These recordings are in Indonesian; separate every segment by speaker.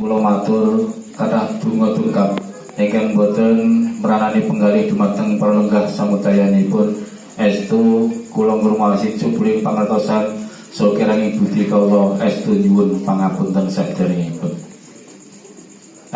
Speaker 1: Kula matur kathah donga tungkap ingkang boten meranani penggalih dumateng para lenggah samudayanipun estu kula ngrumaosi jubling pangertosan sakiranging budi kawula estu nyuwun pangapunten sadèrèngipun.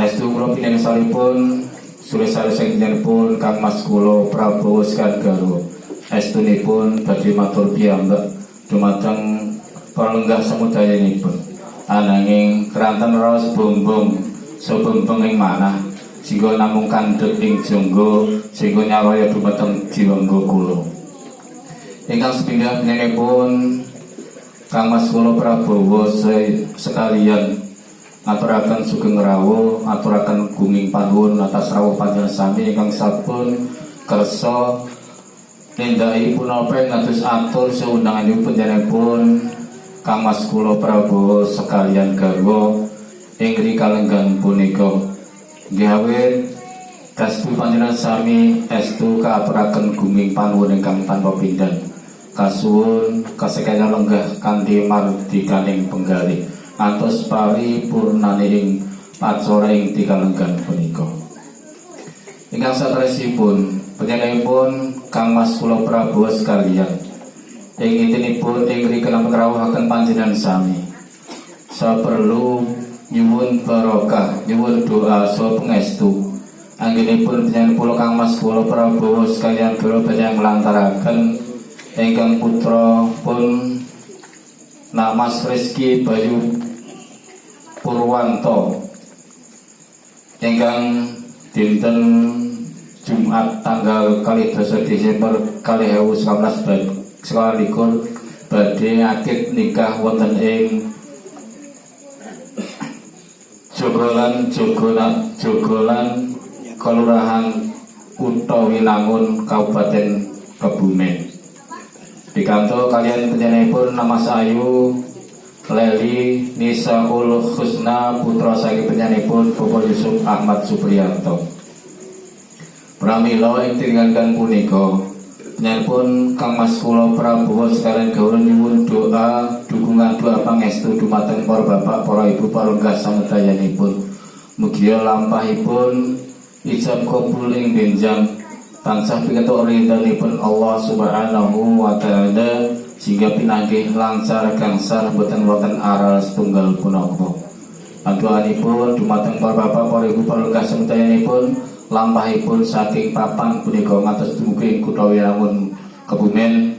Speaker 1: Estu kula pinengsalipun sule-sale saking Kang Mas kula Prabowo Skandaro estunipun badhe matur piyambak dumateng para lenggah samudayanipun. Ananging keranten raos bombong sobombong ing manah sehingga namung kandhut ing jangga sehingga nyaraya dumateng jiwangga kula. Ingkang sepindhah panjenenganipun Kang Mas kula Prabowo sekalian ngaturaken sugeng rawuh, ngaturaken gunging panuwun atas rawuh panjenengan sami ingkang sampun kersa nindaki punapa ngados atur seundanganipun panjenenganipun Kang Mas kula Prabowo sekalian garwa ing kalenggan punika gawe kastu panjenengan sami estu kaaturaken gunging panuwun ingkang tanpa pindhan kasuwun kasekaya lenggah kanthi mardikaning penggalih antos paripurnane ing acara ing kalenggan punika. Ingkang saterusipun panjenenganipun Kang Mas kula Prabowo sekalian ing intinipun ing rikelan ngrawuhaken panjenengan sami saperlu nyuwun barokah, nyuwun doa saha pangestu anggenipun panjenengan Kang Mas kula Prabowo sekalian kula panjenengan nglantaraken ingkang putra pun Mas Rizky Bayu Purwanto ingkang dinten Jumat tanggal 12 Desember 2019 sekolah likur badhe akid nikah wonten ing Jogolan Kelurahan Kutha Winangun Kabupaten Kebumen. Pikantuk kalian panjenenganipun Mas Ayu Leli Nisaul Husna putra saking panjenenganipun Bapak Yusuf Ahmad Supriyanto. Pramila ing tingan punika panjenenganipun Kang Mas kula Prabowo sekalian gawuh nyuwun doa dukungan doa pangestu dumateng para bapak, para ibu, para lenggah samudayanipun. Mugia lampahipun ijab kabul ing benjang tansah piketuk ridhanipun Allah Subhanahu wa taala sehingga pinanggih lancar gangsal boten wonten aral setunggal punapa. Doanipun dumateng para bapak, para ibu, para lenggah samudayanipun lampahipun saking papan punika ngantos dumugi ing Kutha Winangun Kebumen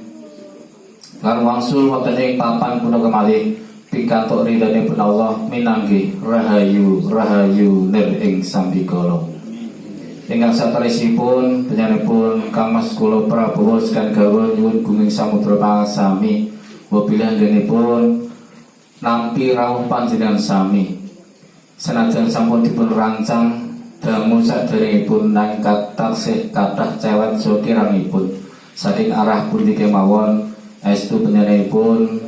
Speaker 1: lan wangsul wonten ing papan punika malih pikantuk ridhanipun Allah minanggi rahayu nir ing sambikala. Ingkang saterusipun panjenenganipun Kang Mas kula Prabowo sekalian gawuh nyuwun gunging samudra pangasami wabilah anggenipun nampi rawuh panjenengan sami senajan sampun dipun rancang damu sadèrèngipun nangkat taksih kathah cewek sokirangipun saking arah pundi kemawon estu panjenenganipun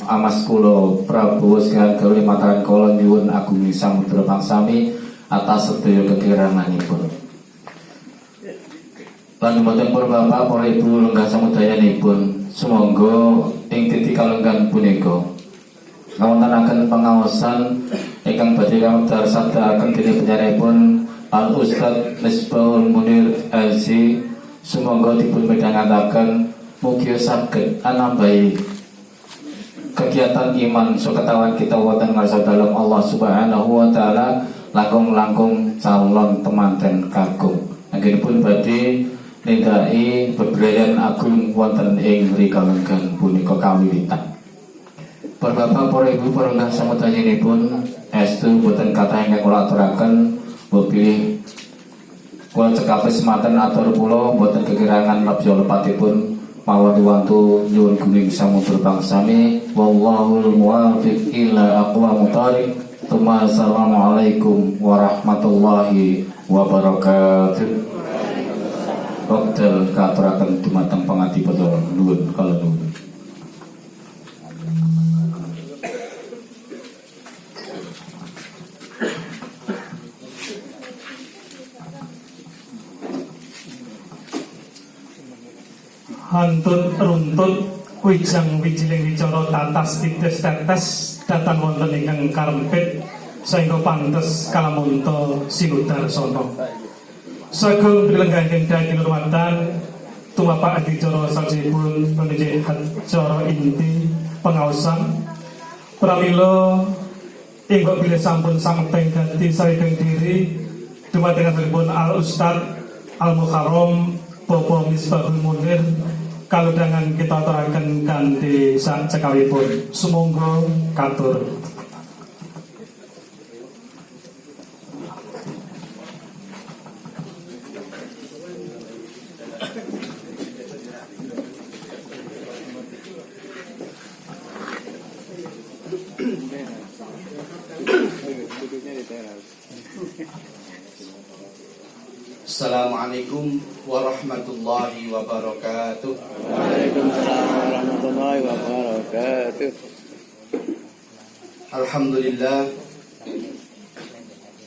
Speaker 1: Mas kula Prabowo sekalian gawuh mataran kala nyuwun agungi samudra pangsami atas sedaya kekiranganipun. Lan dumateng para bapak, para ibu lenggah samudayanipun sumangga ing titik kalenggan punika ngawontenaken pangaosan ingkang badhe kadarsadaken dening panjenenganipun Al Ustaz Misbahul Munir LC sumangga dipun midhangetaken mugia saged anambahi kegiatan iman suketawaan kita wonten ngarsa dalem Allah Subhanahu wa taala langkung-langkung calon temanten kakung anggenipun badhe nindaki bebrayan agung wonten ing rikalenggan punika kawiwitan. Para bapak, para ibu, para lenggah samudayanipun estu boten kathah ingkang kula aturaken bilih kula cekape semanten atur kula boten kekirangan labya lepatipun mawon wantu nyuwun gunging samudra pangsami wallahul muwaffiq ila aqwamit thoriq. Assalamualaikum warahmatullahi wabarakatuh. Wekdal katuraken dumateng pangadipata nuwun kala nuwun.
Speaker 2: Hantun runtut wijang wijiling wicara tatas tintes tetes datang wonten ingkang karempit sehingga pantes kalamunta sinudar sono. Sagung pilengganing dadi hormatan tumapak adicara salsipun menuju acara inti pengawasan pramila ingkang bilih sampun samteng ganti saking diri dumateng asalipun Al Ustad Al Muharram Bapak Misbahul Munir kalodhangan kita aturaken kanthi sak cekawipun sumangga katur.
Speaker 3: Assalamualaikum warahmatullahi wabarakatuh.
Speaker 4: Waalaikumsalam warahmatullahi wabarakatuh.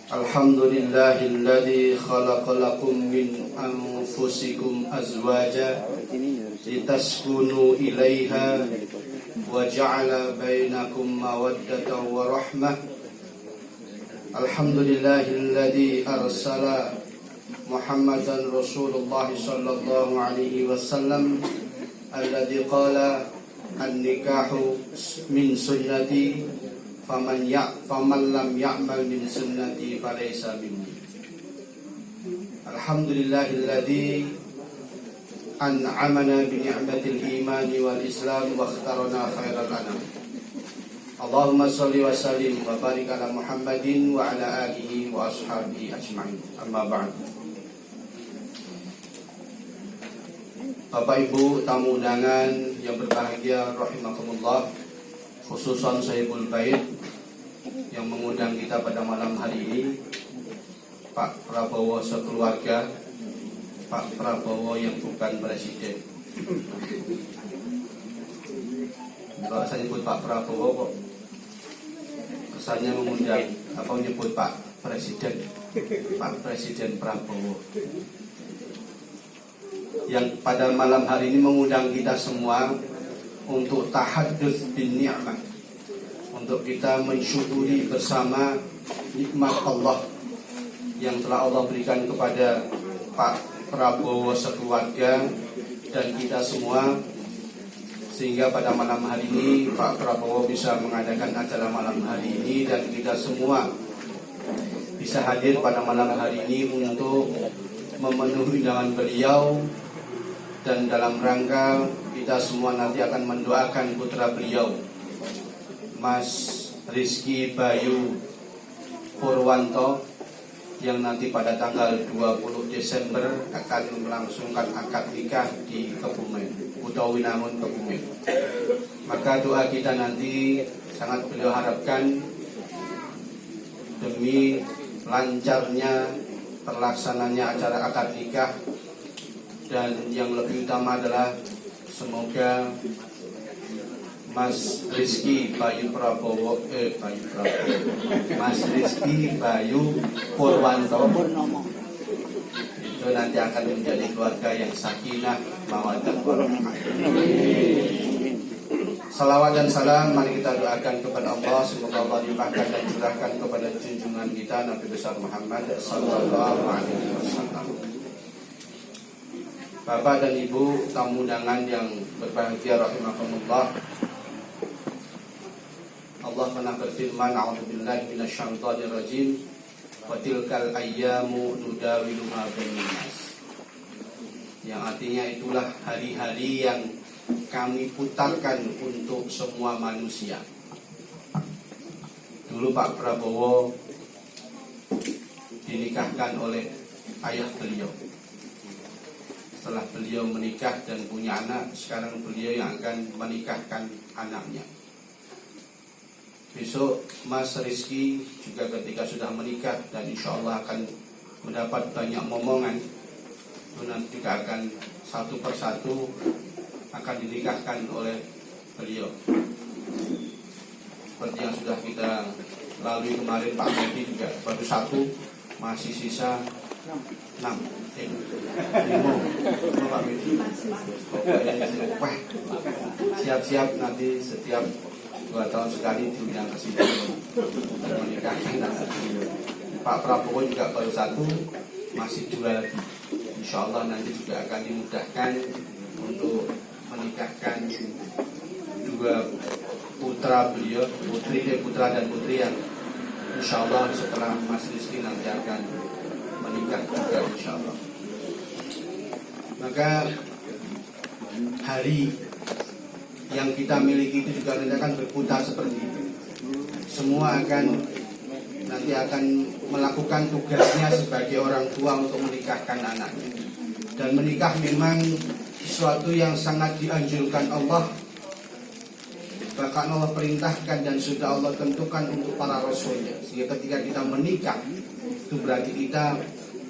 Speaker 3: Alhamdulillahilladzi khalaqa lakum min anfusikum azwaja litaskunu ilaiha wa ja'ala bainakum mawaddatan wa rahmah. Alhamdulillahilladzi arsala Muhammadan Rasulullah sallallahu alaihi wasallam alladzi qala an-nikahu min sunnati faman lam ya'mal min sunnati falaysa minni. Alhamdulillahilladzi an'amana bi ni'matil imani wal islam wa ikhtarana khairal anam. Allahumma sholli wa sallim wa barik ala Muhammadin wa ala alihi wa ashabihi ajma'in. Amma ba'd. Bapak Ibu tamu undangan yang berbahagia rahimakumullah, khususan Sahibul Bait yang mengundang kita pada malam hari ini, Pak Prabowo sekeluarga, Pak Prabowo yang bukan presiden. Kalau saya nyebut Pak Prabowo kok kesannya mengundang apa menyebut Pak Presiden, Pak Presiden Prabowo, yang pada malam hari ini mengundang kita semua untuk tahadduts bin ni'mah, untuk kita mensyukuri bersama nikmat Allah yang telah Allah berikan kepada Pak Prabowo sekeluarga dan kita semua, sehingga pada malam hari ini Pak Prabowo bisa mengadakan acara malam hari ini dan kita semua bisa hadir pada malam hari ini untuk memenuhi undangan beliau. Dan dalam rangka kita semua nanti akan mendoakan putra beliau, Mas Rizky Bayu Purwanto, yang nanti pada tanggal 20 Desember akan melangsungkan akad nikah di Kebumen, Utawinangun Kebumen. Maka doa kita nanti sangat beliau harapkan demi lancarnya terlaksananya acara akad nikah. Dan yang lebih utama adalah semoga Mas Rizky Bayu Prabowo, Mas Rizky Bayu Purwanto itu nanti akan menjadi keluarga yang sakinah, mawaddah warahmah. Salawat dan salam mari kita doakan kepada Allah, semoga Allah limpahkan dan curahkan kepada junjungan kita Nabi besar Muhammad sallallahu alaihi wasallam. Bapak dan Ibu tamu undangan yang berbahagia rahimakumullah, Allah pernah berfirman, a'udzubillahi minasyaitonir rajim, wa tilkal ayyamu nudawiluha bainan nas. Yang artinya itulah hari-hari yang kami putarkan untuk semua manusia. Dulu Pak Prabowo dinikahkan oleh ayah beliau. Setelah beliau menikah dan punya anak, sekarang beliau yang akan menikahkan anaknya. Besok Mas Rizky juga ketika sudah menikah dan insya Allah akan mendapat banyak momongan, itu nanti juga akan satu persatu akan dinikahkan oleh beliau. Seperti yang sudah kita lalui kemarin, Pak Medi juga baru satu, masih sisa 6. Pak Medi. Wah, siap-siap nanti setiap 2 tahun sekali diundang ke situ untuk menikahkan anak beliau. Pak Prabowo juga baru 1, masih 2 lagi. Insya Allah nanti juga akan dimudahkan untuk menikahkan 2 putra beliau, putra dan putri yang insya Allah setelah Mas Rizky nanti akan menikah juga insya Allah. Maka hari yang kita miliki itu juga nanti akan berputar seperti itu. Semua nanti akan melakukan tugasnya sebagai orang tua untuk menikahkan anaknya. Dan menikah memang sesuatu yang sangat dianjurkan Allah. Bahkan Allah perintahkan dan sudah Allah tentukan untuk para rasulnya. Sehingga ketika kita menikah, itu berarti kita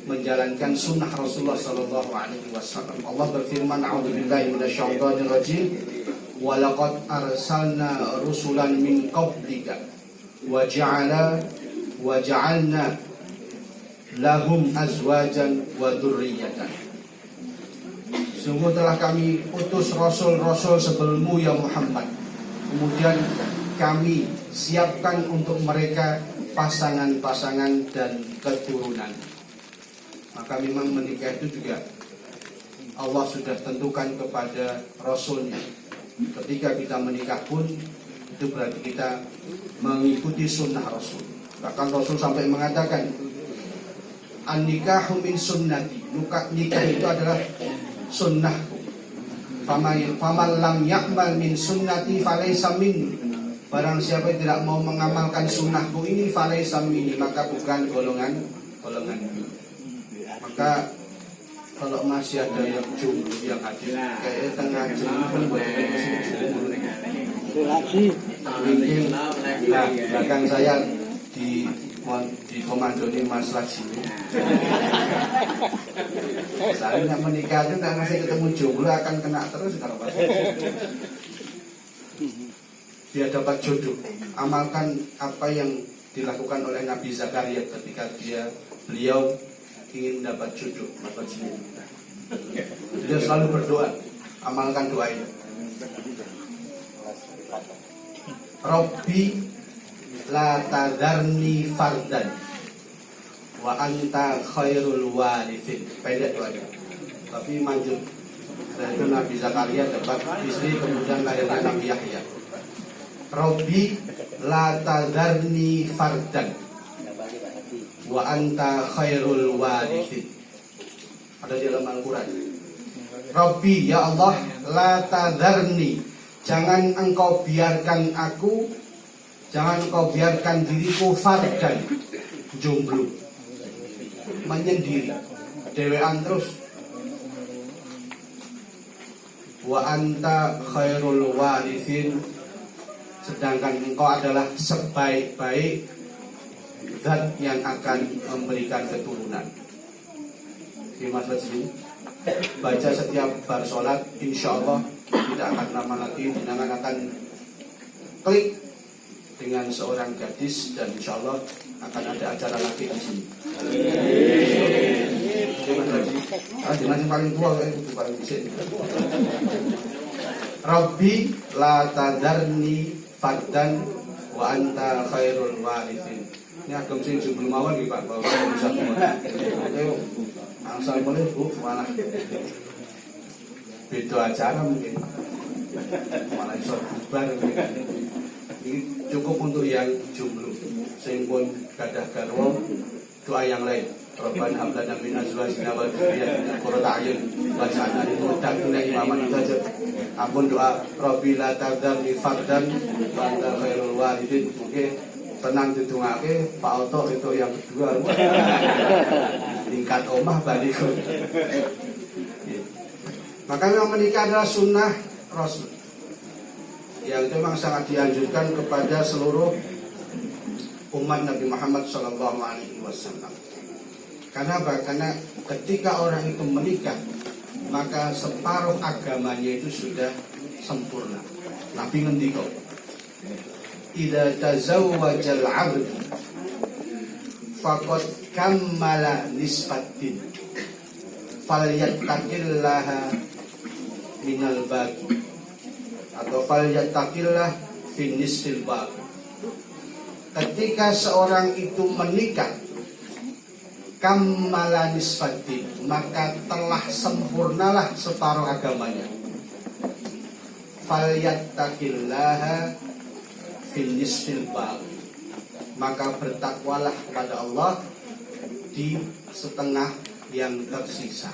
Speaker 3: menjalankan sunnah Rasulullah SAW. Allah berfirman, "A'udzubillahi minasyaitonirrajim. Wa laqad arsalna rusulan min qablika wa ja'alna lahum azwajan wa dzurriyyatan." Sungguh telah kami utus rasul-rasul sebelummu ya Muhammad. Kemudian kami siapkan untuk mereka pasangan-pasangan dan keturunan. Maka memang menikah itu juga Allah sudah tentukan kepada Rasulnya. Ketika kita menikah pun itu berarti kita mengikuti sunnah Rasul. Bahkan Rasul sampai mengatakan, "An-nikahu min sunnati." Nikah itu adalah sunnahku. Faman lam ya'mal min sunnati falaysa minni. Barang siapa yang tidak mau mengamalkan sunnahku ini falaysa minni, maka bukan golonganku. Maka kalau masih ada yang jomblo yang hadir, kayaknya tengah jam buat masih jomblo. Mungkin belakang saya di komandoni Mas Laji. Saya nggak menikah itu nggak masih ketemu jomblo akan kena terus kalau pas. Dia dapat jodoh. Amalkan apa yang dilakukan oleh Nabi Zakaria ketika beliau ingin mendapat jodoh. Dia selalu berdoa, amalkan doa ini. Rabbi la tadarni fardan wa anta khairul warithin. Pendek doanya, tapi manjur. Setelah itu Nabi Zakaria dapat istri, kemudian lahirlah Nabi Yahya. Rabbi la tadarni fardan wa anta khairul warithin. Ada di dalam Al-Quran. Rabbi, ya Allah, la tadarni, jangan engkau biarkan aku, jangan engkau biarkan diriku fardan, jomblo, menyendiri, dewean terus. Wa anta khairul warithin, sedangkan engkau adalah sebaik-baik zat yang akan memberikan keturunan. Di masjid ini baca setiap bar sholat, insya Allah tidak akan lama lagi jenengan akan klik dengan seorang gadis dan insya Allah akan ada acara lagi di sini. Dengan yang paling tua itu paling di sini. Rabbi la tadarni fardan wa anta khairul warithin. Ini agam sing jumlah mawon nggih Pak, Bapak bisa ayo angsal boleh Bu, malah beda acara mungkin. Malah iso bubar. Ini cukup untuk yang jomblo. Sing pun gadah garwa, doa yang lain. Rabbana hab lana min azwajina wa dhurriyyatina qurrata a'yun waj'alna lil muttaqina imaman. Itu aja. Ampun doa Rabbi la tadarni fardan wa anta khairul warithin. Oke, tenang didongake Pak Oto itu yang kedua. Tingkat omah balik. Maka memang menikah adalah sunnah Rasul yang memang sangat dianjurkan kepada seluruh umat Nabi Muhammad SAW. Karena apa? Karena ketika orang itu menikah, maka separuh agamanya itu sudah sempurna. Nabi ngendika, idza tazawwajal 'abd faqad kammala nisfatin falyattaqillaha minal baqi, atau falyattaqillah finis fil bab. Ketika seorang itu menikah, kammala nisfatin, maka telah sempurnalah separuh agamanya. Falyattaqillaha finis fil bab, maka bertakwalah kepada Allah di setengah yang tersisa.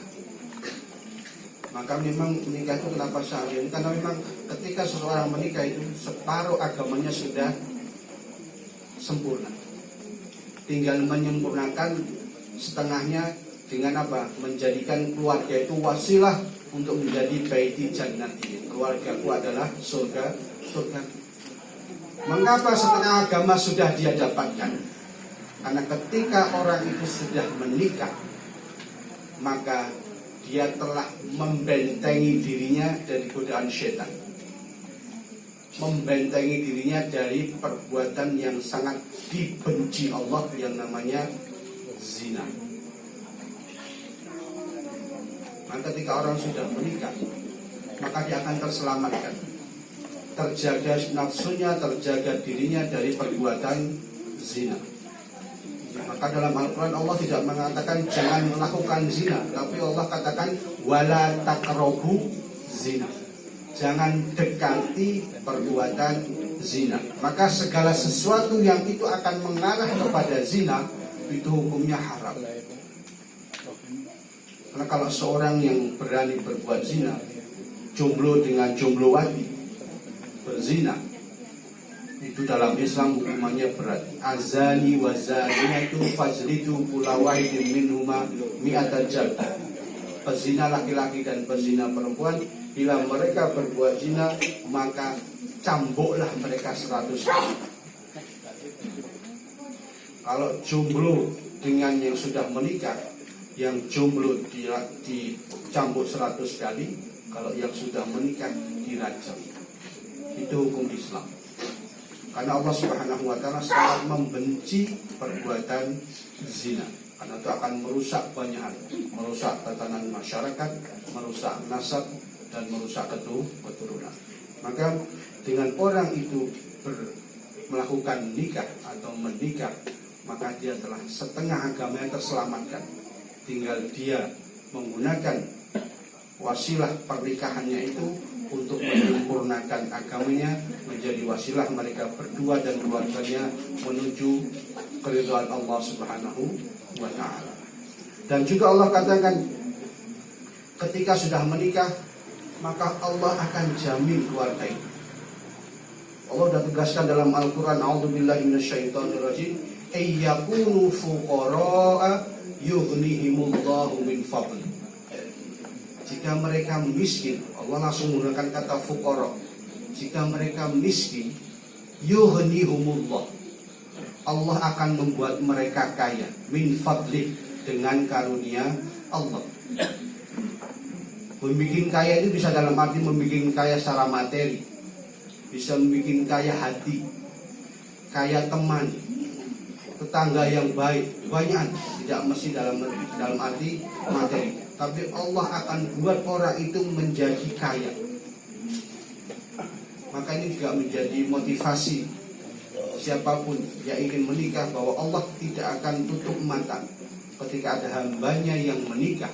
Speaker 3: Maka memang menikah itu kenapa syariat? Karena memang ketika seseorang menikah itu separuh agamanya sudah sempurna. Tinggal menyempurnakan setengahnya dengan apa? Menjadikan keluarga itu wasilah untuk menjadi baiti jannati. Keluargaku adalah surga. Mengapa setengah agama sudah dia dapatkan? Karena ketika orang itu sudah menikah, maka dia telah membentengi dirinya dari godaan setan, membentengi dirinya dari perbuatan yang sangat dibenci Allah yang namanya zina. Maka ketika orang sudah menikah, maka dia akan terselamatkan, terjaga nafsunya, terjaga dirinya dari perbuatan zina. Maka dalam Al-Quran Allah tidak mengatakan jangan melakukan zina, tapi Allah katakan wala taqrabu zina, jangan dekati perbuatan zina. Maka segala sesuatu yang itu akan mengarah kepada zina itu hukumnya haram. Karena kalau seorang yang berani berbuat zina, jomblo dengan jomblowati, berzina, itu dalam Islam hukumannya berat. Azani wa zaniyatu fajlidu kulla wahidin minhuma mi'ata jald. Pezina laki-laki dan pezina perempuan, bila mereka berbuat zina, maka cambuklah mereka 100 kali. Kalau jomblo dengan yang sudah menikah, yang jomblo dicambuk 100 kali, kalau yang sudah menikah dirajam. Itu hukum Islam. Karena Allah Subhanahu wa taala sangat membenci perbuatan zina. Karena itu akan merusak banyak hal, merusak tatanan masyarakat, merusak nasab, dan merusak keturunan. Maka dengan orang itu melakukan nikah atau menikah, maka dia telah setengah agamanya terselamatkan. Tinggal dia menggunakan wasilah pernikahannya itu untuk menyempurnakan agamanya, menjadi wasilah mereka berdua dan keluarganya menuju keridhaan Allah Subhanahu wa ta'ala. Dan juga Allah katakan ketika sudah menikah, maka Allah akan jamin keluarga itu. Allah sudah tegaskan dalam Al-Quran, a'udzubillahi minasyaitonirrajim, ayyakunu fuqara'a yughnihimullahu min fadli. Jika mereka miskin, Allah langsung menggunakan kata fuqara. Jika mereka miskin, yughnihumullah, Allah akan membuat mereka kaya, min fadli, dengan karunia Allah. Membikin kaya itu bisa dalam arti membikin kaya secara materi, bisa membikin kaya hati, kaya teman, tetangga yang baik, banyak, tidak mesti dalam arti materi. Tapi Allah akan buat orang itu menjadi kaya. Maka ini juga menjadi motivasi siapapun yang ingin menikah, bahwa Allah tidak akan tutup mata ketika ada hambanya yang menikah.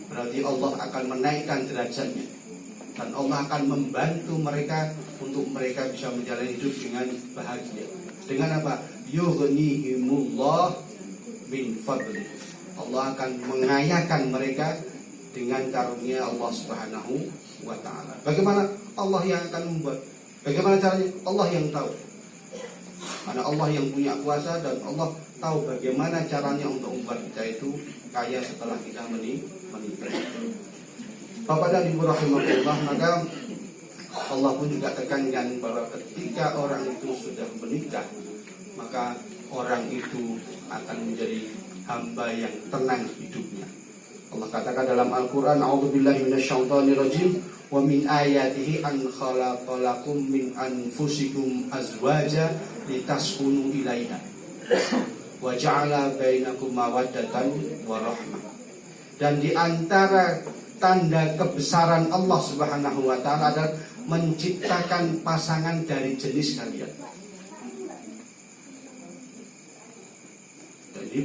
Speaker 3: Berarti Allah akan menaikkan derajatnya, dan Allah akan membantu mereka untuk mereka bisa menjalani hidup dengan bahagia. Dengan apa? Yughnihimullah min fadli. Allah akan mengayakan mereka dengan karunia Allah Subhanahu wa ta'ala. Bagaimana Allah yang akan membuat? Bagaimana caranya? Allah yang tahu. Karena Allah yang punya kuasa, dan Allah tahu bagaimana caranya untuk membuat kita itu kaya setelah kita menikah. Bapak dan Ibu rahimahullah, maka Allah pun juga tekankan bahwa ketika orang itu sudah menikah, maka orang itu akan menjadi hamba yang tenang hidupnya. Allah katakan dalam Al-Quran, a'udzubillahi minasyaitonirrajim, wa min ayatihi an khalaqalakum min anfusikum azwaja litaskunu ilaiha wa ja'ala bainakum mawaddatan wa rahmah. Dan di antara tanda kebesaran Allah Subhanahu wa ta'ala adalah menciptakan pasangan dari jenis kalian. Jadi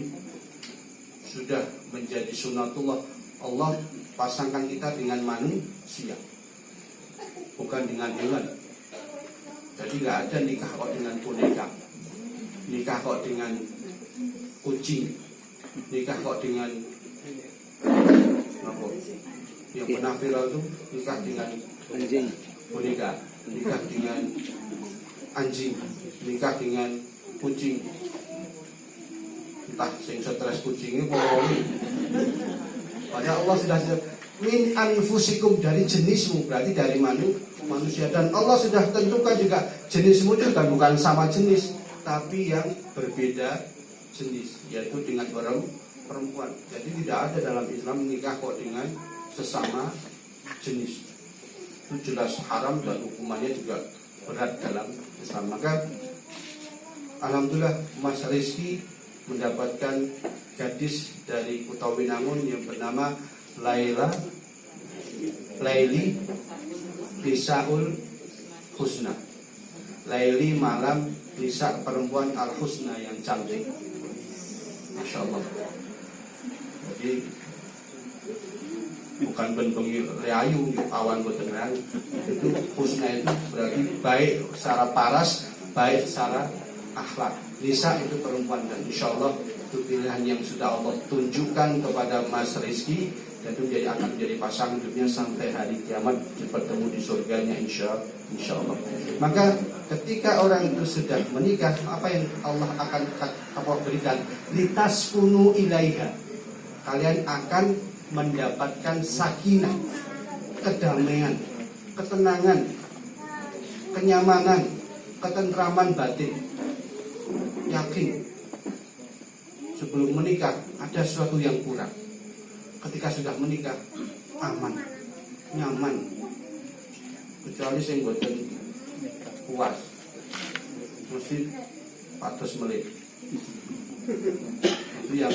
Speaker 3: sudah menjadi sunatullah, Allah pasangkan kita dengan manusia, bukan dengan hewan. Jadi nggak ada nikah kok dengan boneka, nikah kok dengan kucing, nikah kok dengan apa? Yang pernah viral itu nikah dengan
Speaker 4: Anjing.
Speaker 3: boneka, nikah dengan anjing, nikah dengan kucing. Entah sing stres kucingnya pokoknya. Padahal Allah sudah min anfusikum, dari jenismu, berarti dari manusia. Dan Allah sudah tentukan juga jenismu juga bukan sama jenis, tapi yang berbeda jenis, yaitu dengan perempuan. Jadi tidak ada dalam Islam menikah kok dengan sesama jenis. Itu jelas haram dan hukumannya juga berat dalam Islam. Maka alhamdulillah Mas Rizky mendapatkan gadis dari Kutawinangun yang bernama Laili Nisaul Husna. Laili malam nisa perempuan al husna yang cantik. Masya Allah. Jadi bukan benbengi reayu awan boten reayu. Itu husna itu berarti baik secara paras, baik secara akhlak. Nisa itu perempuan, dan insya Allah itu pilihan yang sudah Allah tunjukkan kepada Mas Rizky, dan itu akan menjadi pasangan hidupnya sampai hari kiamat, bertemu di surganya insya Allah. Maka ketika orang itu sudah menikah, apa yang Allah akan berikan? Litaskunu ilaiha, kalian akan mendapatkan sakinah, kedamaian, ketenangan, kenyamanan, ketentraman batin. Yakin sebelum menikah ada sesuatu yang kurang. Ketika sudah menikah aman, nyaman, kecuali sing boten puas mesti patus melit. Itu yang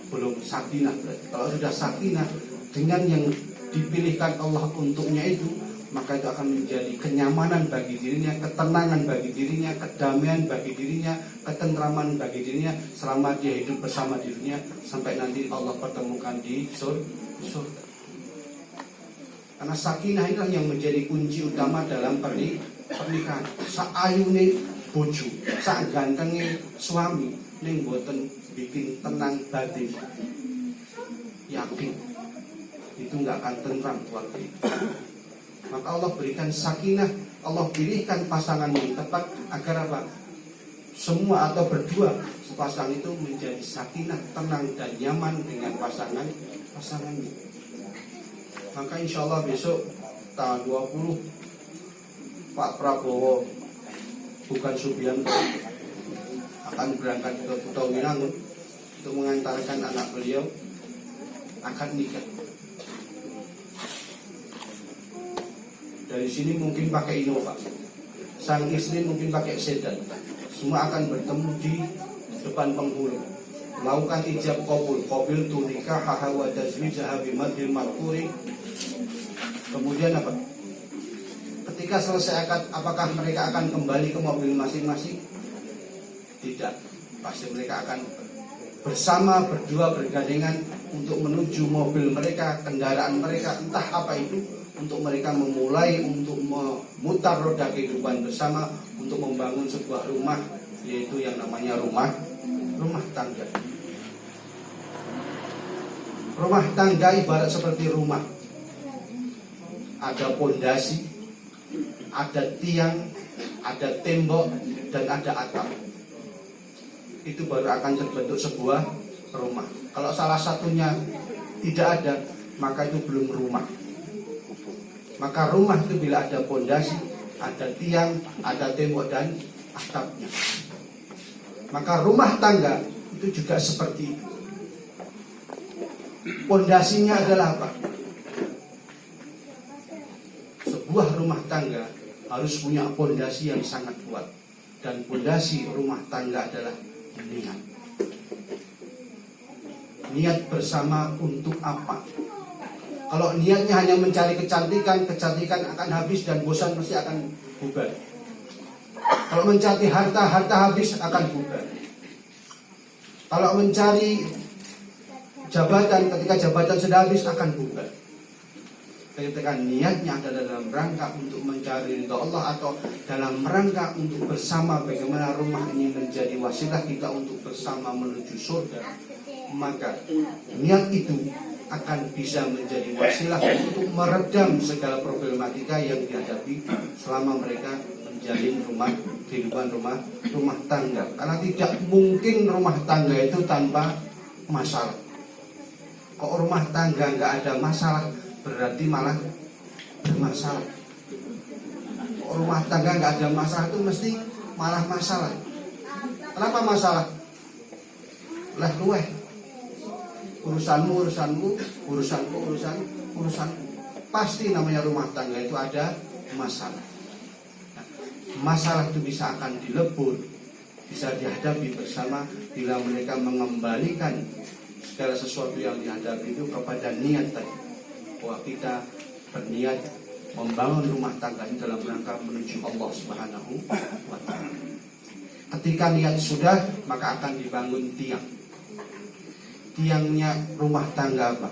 Speaker 3: belum sakinah. Kalau sudah sakinah dengan yang dipilihkan Allah untuknya itu, maka itu akan menjadi kenyamanan bagi dirinya, ketenangan bagi dirinya, kedamaian bagi dirinya, ketentraman bagi dirinya selama dia hidup bersama dirinya sampai nanti Allah pertemukan di surga. Karena sakinah inilah yang menjadi kunci utama dalam pernikahan. Saayune bojo, sak gantenge suami ning boten bikin tenang batin. Yakin itu nggak akan tentram keluarga itu. Maka Allah berikan sakinah, Allah pilihkan pasangan yang tepat agar apa? Semua atau berdua sepasang itu menjadi sakinah, tenang dan nyaman dengan pasangannya. Maka insya Allah besok tanggal 20 Pak Prabowo bukan Subianto akan berangkat ke Kutawinangun untuk mengantarkan anak beliau akan nikah. Dari sini mungkin pakai Innova, sang istri mungkin pakai sedan. Semua akan bertemu di depan penghulu, melakukan ijab qabul, qabil tu nikah hawa tazwijah bimadhil markuri. Kemudian apa? Ketika selesai akad, apakah mereka akan kembali ke mobil masing-masing? Tidak. Pasti mereka akan bersama berdua bergandengan untuk menuju mobil mereka, kendaraan mereka, entah apa itu, untuk mereka memulai untuk memutar roda kehidupan bersama untuk membangun sebuah rumah, yaitu yang namanya rumah tangga. Rumah tangga ibarat seperti rumah. Ada pondasi, ada tiang, ada tembok, dan ada atap. Itu baru akan terbentuk sebuah rumah. Kalau salah satunya tidak ada, maka itu belum rumah. Maka rumah itu bila ada pondasi, ada tiang, ada tembok dan atapnya. Maka rumah tangga itu juga seperti itu. Pondasinya adalah apa? Sebuah rumah tangga harus punya pondasi yang sangat kuat. Dan pondasi rumah tangga adalah niat. Niat bersama untuk apa? Kalau niatnya hanya mencari kecantikan, kecantikan akan habis dan bosan pasti akan bubar. Kalau mencari harta, harta habis akan bubar. Kalau mencari jabatan, ketika jabatan sudah habis akan bubar. Ketika niatnya adalah dalam rangka untuk mencari ridha Allah atau dalam rangka untuk bersama bagaimana rumah ini menjadi wasilah kita untuk bersama menuju surga, maka niat itu akan bisa menjadi wasilah untuk meredam segala problematika yang dihadapi selama mereka menjalin kehidupan rumah tangga. Karena tidak mungkin rumah tangga itu tanpa masalah. Kok rumah tangga nggak ada masalah, berarti malah bermasalah. Rumah tangga nggak ada masalah itu mesti malah masalah. Kenapa masalah? Lah luweh. Urusanmu, urusanku. Pasti namanya rumah tangga itu ada masalah. Nah, masalah itu bisa akan dilebur, bisa dihadapi bersama bila mereka mengembalikan segala sesuatu yang dihadapi itu kepada niat tadi. Bahwa kita berniat membangun rumah tangga ini dalam rangka menuju Allah Subhanahu wa ta'ala. Ketika niat sudah, maka akan dibangun tiang. Tiangnya rumah tangga apa?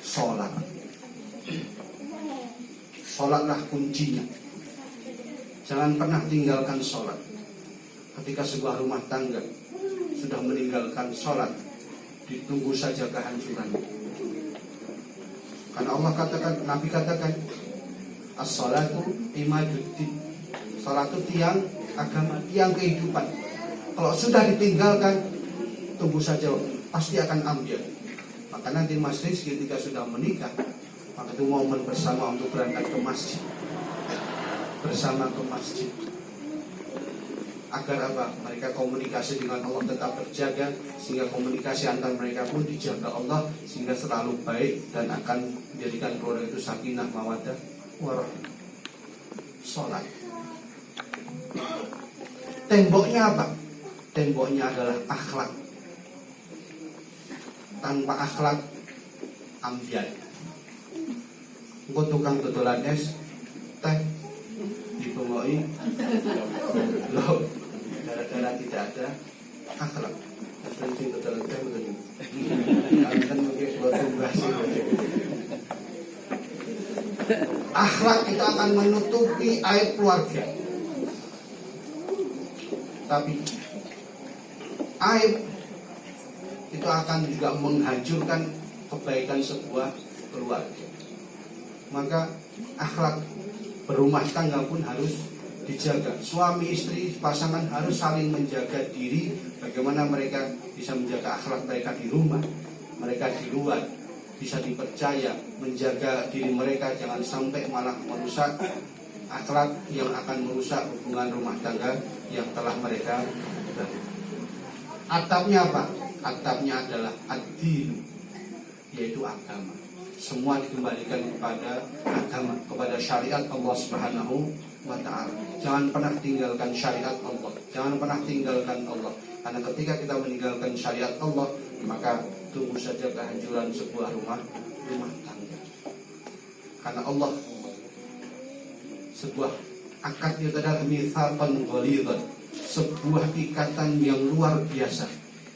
Speaker 3: Sholat. Sholatlah kuncinya. Jangan pernah tinggalkan sholat. Ketika sebuah rumah tangga sudah meninggalkan sholat, ditunggu saja kehancurannya. Karena Allah katakan, Nabi katakan, as-salatu imaduddin. Salat itu tiang agama, tiang kehidupan. Kalau sudah ditinggalkan, tunggu saja, pasti akan ambil. Maka nanti Mas Rizky ketika sudah menikah, maka itu momen bersama untuk berangkat ke masjid, bersama ke masjid. Agar apa? Mereka komunikasi dengan Allah tetap terjaga, sehingga komunikasi antar mereka pun dijaga Allah, sehingga selalu baik dan akan menjadikan keluarga itu sakinah, mawaddah, warahmah. Sholat. Temboknya apa? Temboknya adalah akhlak. Tanpa akhlak, ambiar. Engko tukang dodolan es, teh dibongoi, loh, gara-gara tidak ada akhlak. Terus dodolan teh betul. Kan mungkin buat tugas. Akhlak itu akan menutupi aib keluarga. Tapi aib itu akan juga menghancurkan kebaikan sebuah keluarga. Maka akhlak berumah tangga pun harus dijaga. Suami istri pasangan harus saling menjaga diri. Bagaimana mereka bisa menjaga akhlak mereka di rumah, mereka di luar, bisa dipercaya menjaga diri mereka, jangan sampai malah merusak akhlak yang akan merusak hubungan rumah tangga yang telah mereka bangun. Atapnya apa? Atapnya adalah ad-din, yaitu agama. Semua dikembalikan kepada agama, kepada syariat Allah Subhanahu wa ta'ala. Jangan pernah tinggalkan syariat Allah. Jangan pernah tinggalkan Allah. Karena ketika kita meninggalkan syariat Allah, maka tunggu saja kehancuran sebuah rumah tangga. Karena Allah, sebuah akad itu adalah mitsaqan ghalidhan, sebuah ikatan yang luar biasa,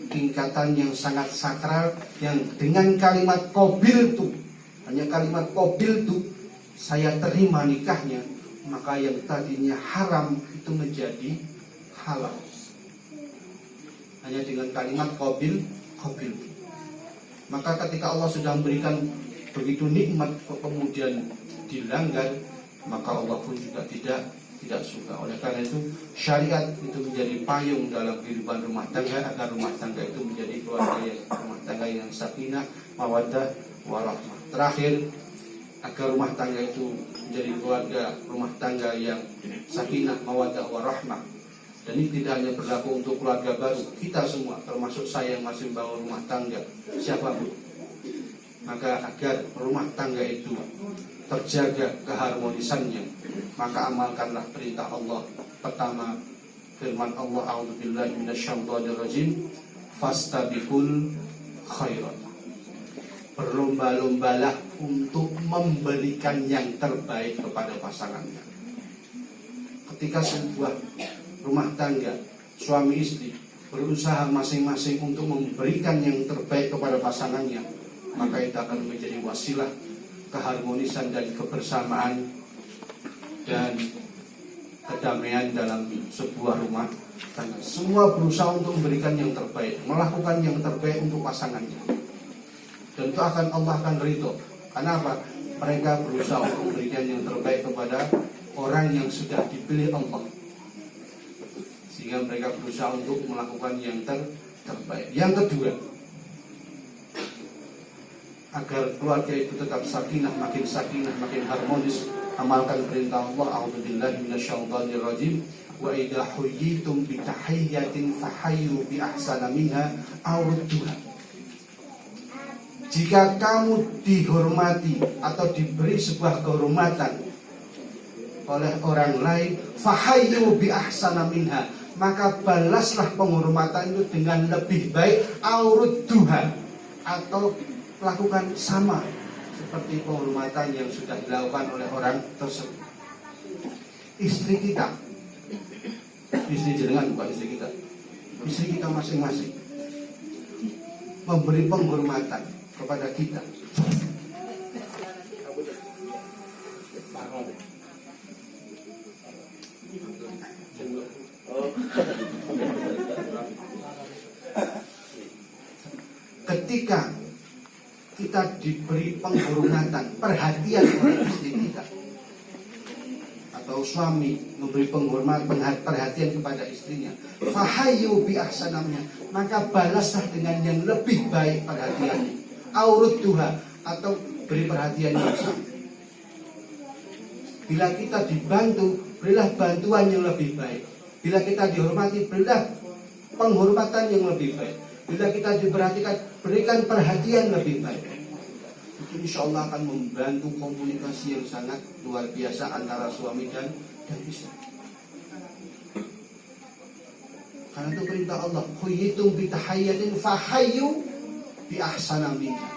Speaker 3: ikatan yang sangat sakral, yang dengan kalimat qabil tu, hanya kalimat qabil tu, saya terima nikahnya, maka yang tadinya haram itu menjadi halal. Hanya dengan kalimat qabil tu. Maka ketika Allah sudah memberikan begitu nikmat kemudian dilanggar, maka Allah pun juga tidak suka. Oleh karena itu syariat itu menjadi payung dalam kehidupan rumah tangga, agar rumah tangga itu menjadi keluarga rumah tangga yang sakinah, mawaddah, warahmah. Terakhir, agar rumah tangga itu menjadi keluarga rumah tangga yang sakinah, mawaddah, warahmah. Dan ini tidak hanya berlaku untuk keluarga baru, kita semua, termasuk saya yang masih membangun rumah tangga, siapapun. Maka agar rumah tangga itu terjaga keharmonisannya, maka amalkanlah perintah Allah. Pertama, firman Allah, a'udzubillahi minasyaitonirrajim, fastabiqul khairat. Berlomba-lombalah untuk memberikan yang terbaik kepada pasangannya. Ketika sebuah rumah tangga, suami istri berusaha masing-masing untuk memberikan yang terbaik kepada pasangannya, maka itu akan menjadi wasilah keharmonisan dan kebersamaan dan kedamaian dalam sebuah rumah tangga. Semua berusaha untuk memberikan yang terbaik, melakukan yang terbaik untuk pasangannya, dan itu Allah akan ridho. Karena apa? Mereka berusaha untuk memberikan yang terbaik kepada orang yang sudah dipilih Allah, sehingga mereka berusaha untuk melakukan yang terbaik. Yang kedua, agar keluarga itu tetap sakinah, makin harmonis, amalkan perintah Allah. A'udzubillahi minasyaitonirrajim. Wa idza huyyitum bi tahiyyatin fahayyu bi ahsana minha aw rudduha. Jika kamu dihormati atau diberi sebuah kehormatan oleh orang lain, fahayyu bi ahsana minha, maka balaslah penghormatan itu dengan lebih baik, aw rudduha, atau lakukan sama seperti penghormatan yang sudah dilakukan oleh orang tersebut. Istri kita, istri jenengan bukan istri kita, istri kita masing-masing memberi penghormatan kepada kita. Ketika kita diberi penghormatan, perhatian oleh istri kita, atau suami memberi penghormatan, perhatian kepada istrinya, fahayyu bi ahsanamnya, maka balaslah dengan yang lebih baik perhatiannya, aurudduha, atau beri perhatian yang sama. Bila kita dibantu, berilah bantuan yang lebih baik. Bila kita dihormati, berilah penghormatan yang lebih baik. Bila kita diperhatikan, berikan perhatian lebih baik. Itu insya Allah akan membantu komunikasi yang sangat luar biasa antara suami dan istri. Karena itu perintah Allah, huyyitum bi tahayyatin fahayyu bi ahsana minha.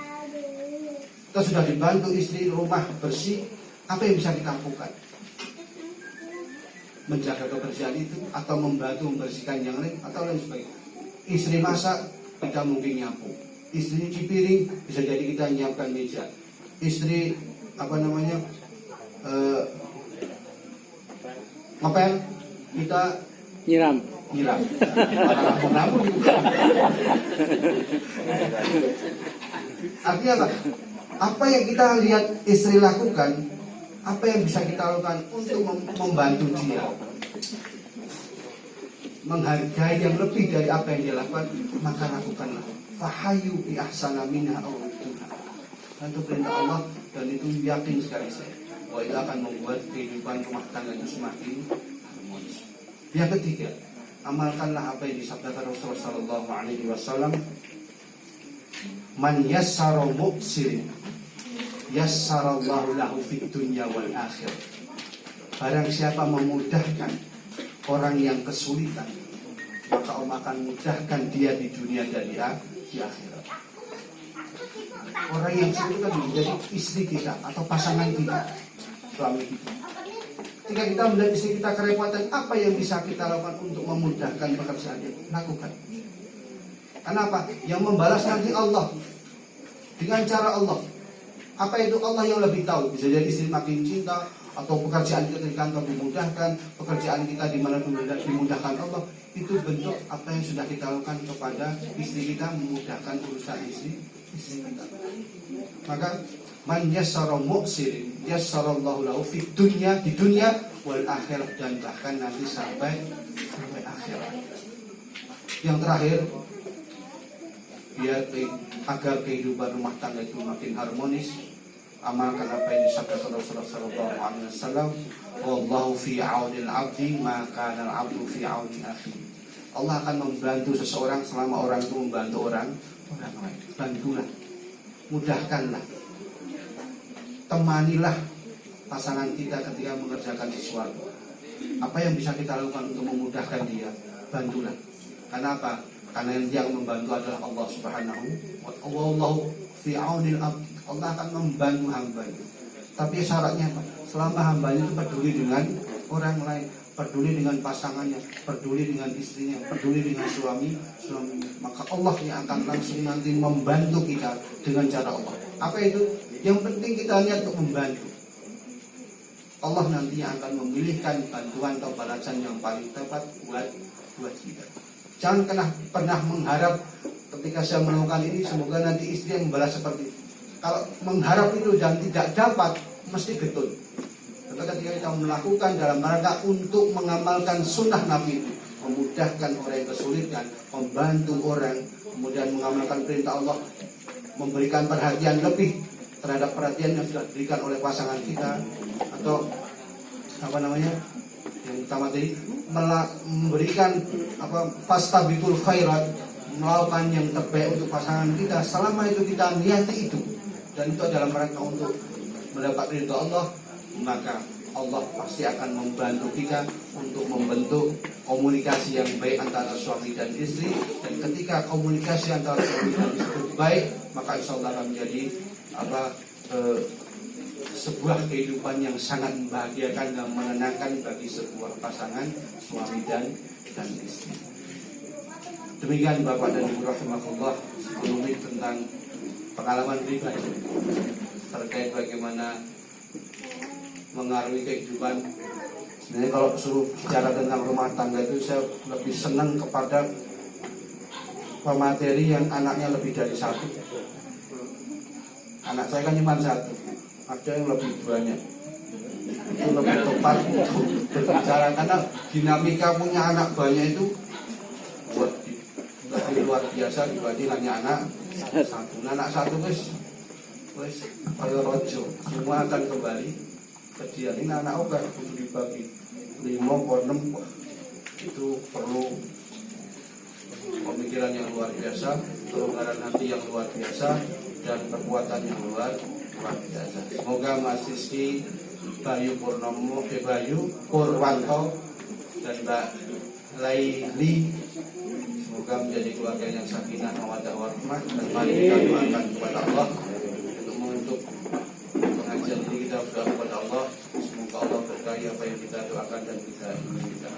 Speaker 3: Kita sudah dibantu istri rumah bersih, apa yang bisa kita lakukan? Menjaga kebersihan itu, atau membantu membersihkan yang lain, atau lain sebagainya. Istri masak, kita mungkin nyapu. Istri cuci piring, bisa jadi kita nyiapkan meja. Istri ngepel, kita
Speaker 4: Nyiram.
Speaker 3: Artinya apa? Apa yang kita lihat istri lakukan, apa yang bisa kita lakukan untuk membantu dia, menghargai yang lebih dari apa yang dia lakukan, maka lakukanlah. Fahayyu bi ahsana minha aw rudduha. Itu perintah Allah, dan itu yakin sekali saya bahwa itu akan membuat kehidupan rumah tangga itu semakin harmonis. Yang ketiga, amalkanlah apa yang disabdakan Rasulullah sallallahu alaihi wasallam, man yassara mu'sirin yassarallahu lahu fid dunya wal akhir. Barang siapa memudahkan orang yang kesulitan, maka Allah akan mudahkan dia di dunia dan di akhirat. Orang yang sulit kan menjadi istri kita atau pasangan kita, suami kita. Ketika kita melihat istri kita kerepotan, apa yang bisa kita lakukan untuk memudahkan pekerjaannya? Lakukan. Kenapa? Yang membalas nanti Allah, dengan cara Allah. Apa itu Allah yang lebih tahu? Bisa jadi istri makin cinta, atau pekerjaan kita di kantor dimudahkan, pekerjaan kita di mana dimudahkan Allah. Itu bentuk apa yang sudah kita lakukan kepada istri kita, memudahkan urusan istri kita. Maka man yassara mu'sirin yassarallahu lahu fid dunya, di dunia wal akhirat, dan bahkan nanti sampai akhirat. Yang terakhir, biar agar kehidupan rumah tangga itu makin harmonis, amalkan apa yang disabdakan Rasulullah sallallahu alaihi wasallam, wallahu fi aunil abdi ma kana al-abdu fi auni akhihi. Allah akan membantu seseorang selama orang itu membantu orang lain. Bantulah, mudahkanlah, temanilah pasangan kita ketika mengerjakan sesuatu. Apa yang bisa kita lakukan untuk memudahkan dia, bantulah. Karena apa? karena yang membantu adalah Allah Subhanahu wa ta'ala. Wallahu fi aunil abd, Allah akan membantu hambanya. Tapi syaratnya apa? Selama hambanya itu peduli dengan orang lain, peduli dengan pasangannya, peduli dengan istrinya, peduli dengan suaminya, maka Allah yang akan langsung nanti membantu kita dengan cara Allah. Apa itu? Yang penting kita niat untuk membantu. Allah nantinya akan memilihkan bantuan atau balasan yang paling tepat buat kita. Jangan pernah mengharap ketika saya melakukan ini semoga nanti istri yang membalas seperti itu. Kalau mengharap itu dan tidak dapat, mesti getun. Ketika kita melakukan dalam rangka untuk mengamalkan sunnah Nabi itu, memudahkan orang yang kesulitan, membantu orang, kemudian mengamalkan perintah Allah, memberikan perhatian lebih terhadap perhatian yang sudah diberikan oleh pasangan kita, atau yang utama tadi memberikan fastabiqul khairat, melakukan yang terbaik untuk pasangan kita. Selama itu kita niati itu dan itu dalam rangka untuk mendapat ridha Allah, maka Allah pasti akan membantu kita untuk membentuk komunikasi yang baik antara suami dan istri. Dan ketika komunikasi antara suami dan istri baik, maka insya Allah akan menjadi sebuah kehidupan yang sangat membahagiakan dan menenangkan bagi sebuah pasangan suami dan istri. Demikian Bapak dan Ibu rahimahullah, sebelumnya tentang pengalaman pribadi terkait bagaimana mengaruhi kehidupan. Sebenarnya kalau suruh bicara tentang rumah tangga itu saya lebih senang kepada pemateri yang anaknya lebih dari satu. Anak saya kan cuma satu, ada yang lebih banyak. Itu lebih tepat untuk berbicara karena dinamika punya anak banyak itu lebih luar biasa dibanding hanya anak satu. Anak satu wis kaya rojo, semua akan kembali ke dia. Ini anak obat untuk dibagi 5 atau 6, itu perlu pemikiran yang luar biasa, kelonggaran hati yang luar biasa, dan kekuatan yang luar biasa. Semoga Mas Rizky Bayu Purnomo, Bayu Purwanto dan Mbak Laili semoga menjadi keluarga yang sakinah mawaddah warahmah. Dan mari kita doakan kepada Allah untuk pengajian ini, kita berdoa kepada Allah semoga Allah berkahi apa yang kita doakan dan kita inginkan.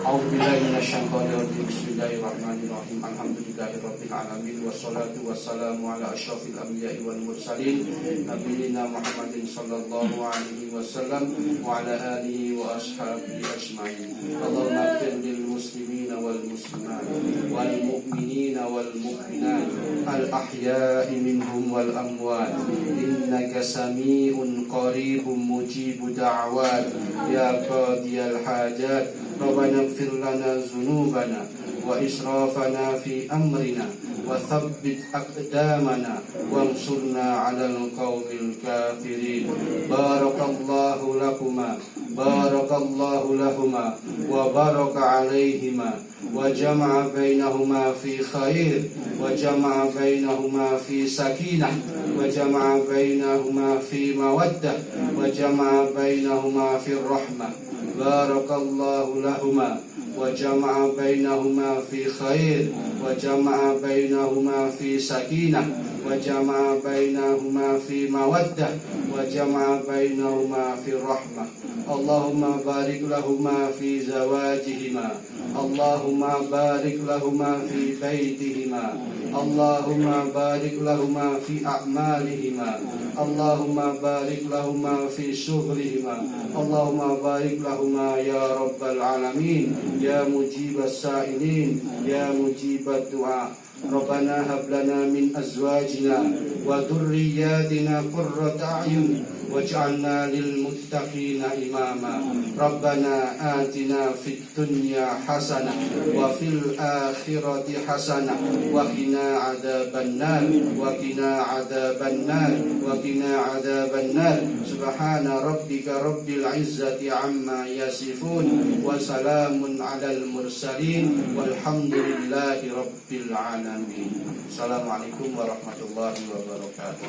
Speaker 3: A'udzubillahi minasyaitonir rajim. Bismillahirrahmanirrahim. Alhamdulillahirabbil alamin wassalatu wassalamu ala asyrafil anbiya'i wal mursalin nabiyina Muhammadin sallallahu alaihi wasallam wa ala alihi wa ashabihi ajmain. Allahumma ighfir lil muslimina wal muslimat wal mu'minina wal mu'minat al ahya'i minhum wal amwat innaka sami'un qaribun mujibud da'awat ya qadiyal hajat. Rabbana ighfir lana dzunubana wa israfana fi amrina wa thabbit aqdamana wansurna 'alal qaumil kafirin. Barakallahu lakuma barakallahu lahuma wa baraka 'alaihima wa jama'a bainahuma fi khair wa jama'a bainahuma fi sakinah wa jama'a bainahuma fi mawaddah wa jama'a bainahuma fi rahmah. Barakallahu lahuma wa jama'a bainahuma fi khair wa jama'a bainahuma fi sakinah wa jama'a bainahuma fi mawaddah wa jama'a bainahuma fi rahmah. Allahumma barik lahuma fi zawajihima, Allahumma barik lahuma fi baitihima, Allahumma barik lahuma fi a'malihima, Allahumma barik lahuma fi syughlihima, Allahumma barik lahuma ya rabbal alamin, ya mujibas sa'ilin, ya mujibat du'a. Rabbana hab lana min azwajina wa dhurriyyatina qurrata a'yun waj'alna lil muttaqina imama. Rabbana atina fid dunya hasanah wa fil akhirati hasanah wa qina adzabannar wa qina adzabannar wa qina adzabannar. Subhana rabbika rabbil izzati amma yasifun wa salamun alal mursalin walhamdulillahi rabbil alamin. Assalamualaikum warahmatullahi wabarakatuh.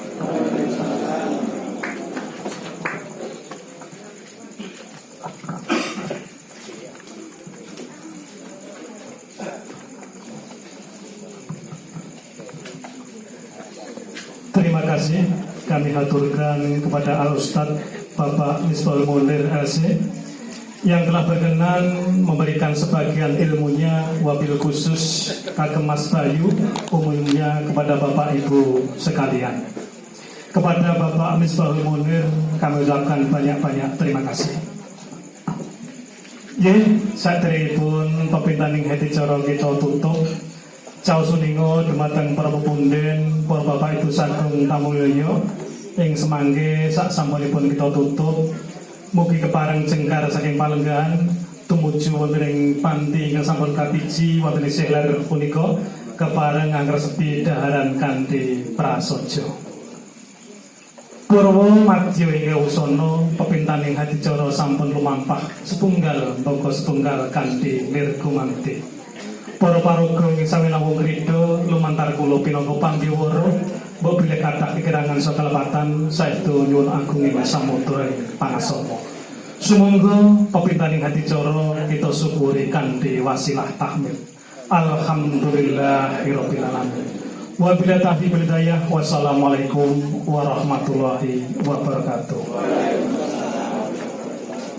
Speaker 2: Terima kasih kami haturkan kepada Al-Ustadz Bapak Misbahul Munir LC yang telah berkenan memberikan sebagian ilmunya wabil khusus kagem Mas Bayu, umumnya kepada Bapak Ibu sekalian. Kepada Bapak Misbahul Munir kami ucapkan banyak-banyak terima kasih. Saderengipun pepintaning hati cara kita tutup. Caos suningo dumateng para pepunden, para Bapak Ibu sagung tamu liya ing semangge sak sampunipun kita tutup. Mugi kepareng jengkar saking palenggahan tumuju wonten ing panti ingkang sampun kapiji wonten ing sihler punika kepareng angresepi daharan kanthi prasaja. Purwa madya ing usana pepintaning hadicara sampun lumampah setunggal mbaka setunggal kanthi nirgumangti. Para paraga ing sawetawung krida lumantar kula pinangka pambiwara mbok bilih kathah pikirangan sakalepatan saestu nyuwun agung ing samudra pangasama. Sumangga pepintaning hadicara kita syukuri kanthi wasilah tahmid. Alhamdulillahirabbil alamin. Wabillahi taufiq wal hidayah. Wassalamualaikum warahmatullahi wabarakatuh.